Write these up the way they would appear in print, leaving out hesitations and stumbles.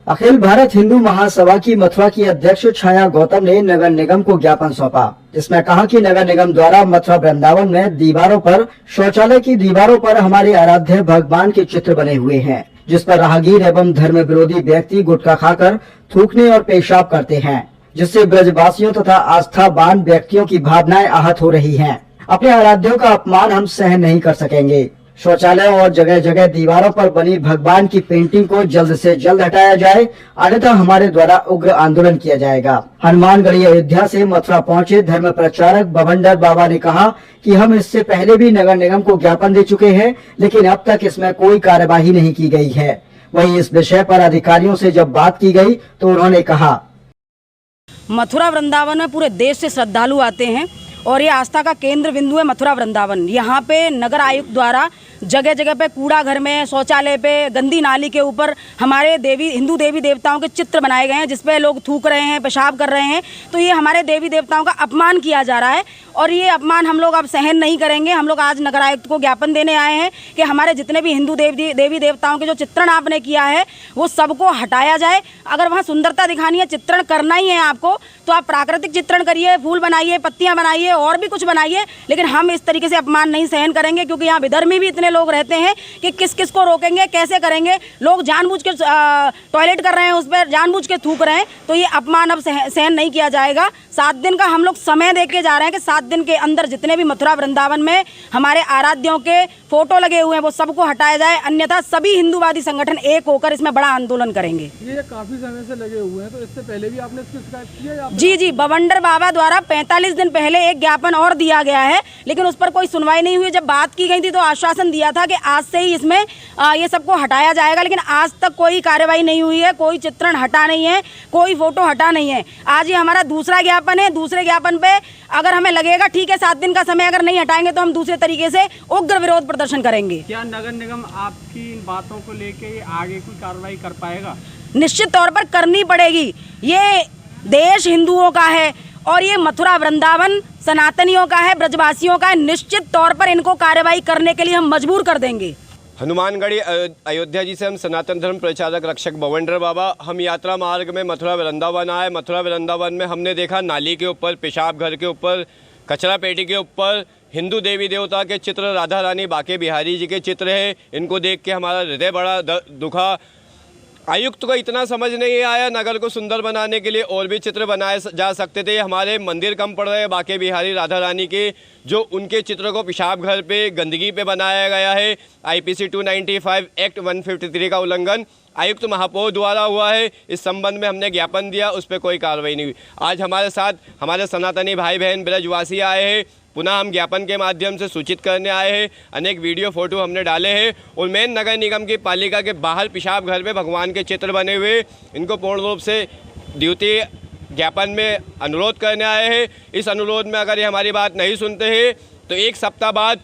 अखिल भारत हिंदू महासभा की मथुरा की अध्यक्ष छाया गौतम ने नगर निगम को ज्ञापन सौंपा, जिसमें कहा कि नगर निगम द्वारा मथुरा वृंदावन में दीवारों पर, शौचालय की दीवारों पर हमारे आराध्य भगवान के चित्र बने हुए हैं, जिस पर राहगीर एवं धर्म विरोधी व्यक्ति गुटखा खाकर थूकने और पेशाब करते हैं, जिससे ब्रजवासियों तथा आस्थावान व्यक्तियों की भावनाएं आहत हो रही हैं। अपने आराध्यों का अपमान हम सहन नहीं कर सकेंगे। शौचालय और जगह जगह दीवारों पर बनी भगवान की पेंटिंग को जल्द से जल्द हटाया जाए, अन्यथा हमारे द्वारा उग्र आंदोलन किया जाएगा। हनुमानगढ़ी अयोध्या से मथुरा पहुंचे धर्म प्रचारक बवंडर बाबा ने कहा कि हम इससे पहले भी नगर निगम को ज्ञापन दे चुके हैं, लेकिन अब तक इसमें कोई कार्यवाही नहीं की गई है। वहीं इस विषय पर अधिकारियों से जब बात की गई तो उन्होंने कहा, मथुरा वृंदावन में पूरे देश से श्रद्धालु आते हैं और ये आस्था का केंद्र बिंदु है मथुरा वृंदावन। यहाँ पे नगर आयुक्त द्वारा जगह जगह पे कूड़ा घर में, शौचालय पे, गंदी नाली के ऊपर हमारे हिंदू देवी देवताओं के चित्र बनाए गए हैं, जिसपे लोग थूक रहे हैं, पेशाब कर रहे हैं। तो ये हमारे देवी देवताओं का अपमान किया जा रहा है और ये अपमान हम लोग अब सहन नहीं करेंगे। हम लोग आज नगर आयुक्त को ज्ञापन देने आए हैं कि हमारे जितने भी हिंदू देवी देवताओं के जो चित्रण आपने किया है वो सबको हटाया जाए। अगर वहाँ सुंदरता दिखानी है, चित्रण करना ही है आपको, तो आप प्राकृतिक चित्रण करिए, फूल बनाइए, पत्तियाँ बनाइए और भी कुछ बनाइए, लेकिन हम इस तरीके से अपमान नहीं सहन करेंगे, क्योंकि यहाँ विधर्मी भी इतने लोग रहते हैं कि किस किस को रोकेंगे, कैसे करेंगे। लोग जानबूझ के टॉयलेट कर रहे हैं, उस पर जानबूझ के थूक रहे हैं, तो ये अपमान अब सहन नहीं किया जाएगा। 7 दिन का हम लोग समय देके जा रहे हैं कि 7 दिन के अंदर जितने भी मथुरा वृंदावन में हमारे आराध्यों के फोटो लगे हुए हैं वो सबको हटाया जाए, अन्यथा सभी हिंदूवादी संगठन एक होकर इसमें बड़ा आंदोलन करेंगे। ये काफी समय से लगे हुए हैं, तो इससे पहले भी आपने इसकी शिकायत की है? जी, बवंडर बाबा द्वारा 45 दिन पहले एक ज्ञापन और दिया गया है, लेकिन उस पर कोई सुनवाई नहीं हुई। जब बात की गई थी तो आश्वासन दिया था कि आज से ही इसमें ये सबको हटाया जाएगा, लेकिन आज तक कोई कार्रवाई नहीं हुई है, कोई चित्रण हटा नहीं है, कोई फोटो हटा नहीं है। आज ये हमारा दूसरा ज्ञापन है। दूसरे ज्ञापन पे अगर हमें लगेगा ठीक है 7 दिन का समय अगर नहीं हटाएंगे तो हम दूसरे तरीके से उग्र विरोध प्रदर्शन करेंगे। क्या नगर निगम आपकी इन बातों को लेके आगे कोई कार्रवाई कर पाएगा? निश्चित तौर पर करनी पड़ेगी। ये देश हिंदुओं का है और ये मथुरा वृंदावन सनातनियों का है, ब्रजवासियों का है। निश्चित तौर पर इनको कार्रवाई करने के लिए हम मजबूर कर देंगे। हनुमानगढ़ी अयोध्या जी से हम सनातन धर्म प्रचारक रक्षक बवंडर बाबा। हम यात्रा मार्ग में मथुरा वृंदावन आए। मथुरा वृंदावन में हमने देखा नाली के ऊपर, पेशाब घर के ऊपर, कचरा पेटी के ऊपर हिंदू देवी देवता के चित्र, राधा रानी, बाके बिहारी जी के चित्र हैं। इनको देख के हमारा हृदय बड़ा दुखा। आयुक्त को इतना समझ नहीं आया, नगर को सुंदर बनाने के लिए और भी चित्र बनाए जा सकते थे। हमारे मंदिर कम पड़ रहे हैं बाके बिहारी, राधा रानी के, जो उनके चित्र को पेशाब घर पे, गंदगी पे बनाया गया है। IPC 295 एक्ट 153 का उल्लंघन आयुक्त महापौर द्वारा हुआ है। इस संबंध में हमने ज्ञापन दिया, उस पर कोई कार्रवाई नहीं हुई। आज हमारे साथ हमारे सनातनी भाई बहन ब्रजवासी आए हैं। पुनः हम ज्ञापन के माध्यम से सूचित करने आए हैं। अनेक वीडियो फोटो हमने डाले हैं और मेन नगर निगम की पालिका के बाहर पेशाब घर में भगवान के चित्र बने हुए, इनको पूर्ण रूप से द्वितीय ज्ञापन में अनुरोध करने आए हैं। इस अनुरोध में अगर ये हमारी बात नहीं सुनते हैं तो 1 सप्ताह बाद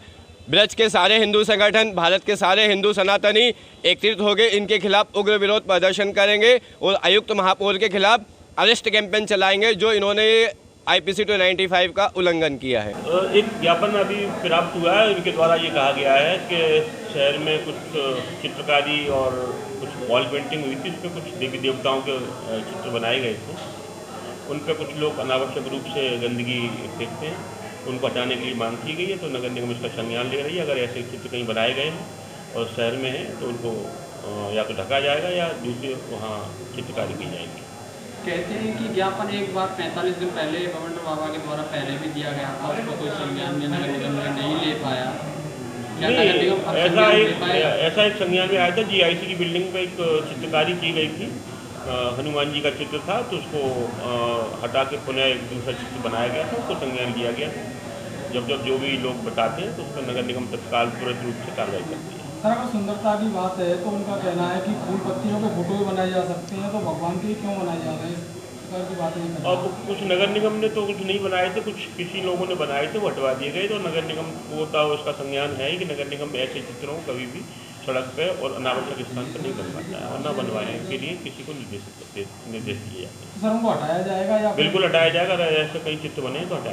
ब्रज के सारे हिंदू संगठन, भारत के सारे हिंदू सनातनी एकत्रित होकर इनके खिलाफ उग्र विरोध प्रदर्शन करेंगे और आयुक्त महापौर के खिलाफ अरेस्ट कैंपेन चलाएंगे, जो इन्होंने IPC 295 का उल्लंघन किया है। एक ज्ञापन अभी प्राप्त हुआ है, इनके द्वारा ये कहा गया है कि शहर में कुछ चित्रकारी और कुछ वॉल पेंटिंग हुई थी, उस पर कुछ देवी देवताओं के चित्र बनाए गए थे। उन पर कुछ लोग अनावश्यक रूप से गंदगी फेंकते हैं, उनको हटाने के लिए मांग की गई है। तो नगर निगम इसका संज्ञान ले रही है। अगर ऐसे चित्र कहीं बनाए गए हैं और शहर में हैं तो उनको या तो ढका जाएगा या दूसरे वहाँ चित्रकारी की जाएगी। कहते हैं कि ज्ञापन एक बार 45 दिन पहले बवंडर बाबा के द्वारा पहले भी दिया गया था, उसको कोई संज्ञान में नगर निगम ने नहीं ले पाया। क्या नगर निगम ऐसा एक संज्ञान में आया था। GIC की बिल्डिंग पे एक चित्रकारी की गई थी, हनुमान जी का चित्र था, तो उसको हटा के पुनः एक दूसरा चित्र बनाया गया था, उसको संज्ञान किया गया। जब जो भी लोग बताते हैं तो उस पर नगर निगम तत्काल तुरंत रूप से कार्रवाई करती है। सर, अगर सुंदरता की बात है तो उनका कहना है कि फूल पत्तियों के फोटो भी बनाए जा सकते हैं, तो भगवान के क्यों बनाए जा रहे हैं? इस प्रकार की बात नहीं। अब कुछ नगर निगम ने तो कुछ नहीं बनाए थे, कुछ किसी लोगों ने बनाए थे, वो हटवा दिए गए। तो नगर निगम को था उसका संज्ञान है कि नगर निगम ऐसे चित्रों को कभी भी सड़क पे और अनावश्यक स्थान पर नहीं बनवाता है और न बनवाने के लिए किसी को निर्देश दिए जाते हैं। सर, उनको हटाया जाएगा या? बिल्कुल हटाया जाएगा। अगर ऐसे कई चित्र बने तो हटाया